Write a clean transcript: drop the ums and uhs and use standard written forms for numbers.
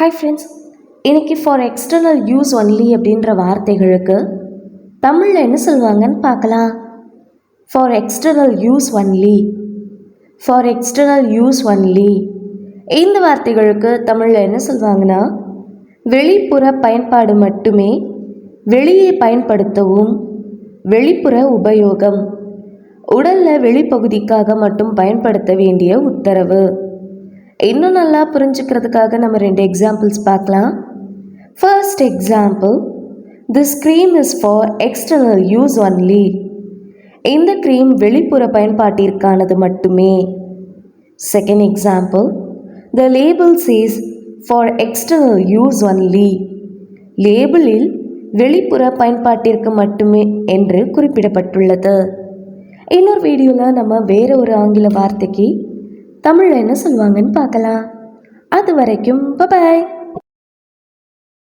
Hi friends, இன்றைக்கி for external use only அப்படின்ற வார்த்தைகளுக்கு தமிழில் என்ன சொல்லுவாங்கன்னு பார்க்கலாம். For external use only, for external use only இந்த வார்த்தைகளுக்கு தமிழில் என்ன சொல்லுவாங்கன்னா, வெளிப்புற பயன்பாடு மட்டுமே, வெளியே பயன்படுத்தவும், வெளிப்புற உபயோகம், உடலில் வெளிப்பகுதிக்காக மட்டும் பயன்படுத்த வேண்டிய உத்தரவு. இன்னும் நல்லா புரிஞ்சுக்கிறதுக்காக நம்ம 2 எக்ஸாம்பிள்ஸ் பார்க்கலாம். First example, this cream is for external use only. இந்த க்ரீம் வெளிப்புற பயன்பாட்டிற்கானது மட்டுமே. Second example, the label says for external use only. லேபிளில் வெளிப்புற பயன்பாட்டிற்கு மட்டுமே என்று குறிப்பிடப்பட்டுள்ளது. இன்னொரு வீடியோவில் நம்ம வேறு ஒரு ஆங்கில வார்த்தைக்கு தமிழில் என்ன சொல்லுவாங்கன்னு பார்க்கலாம். அது வரைக்கும் பை.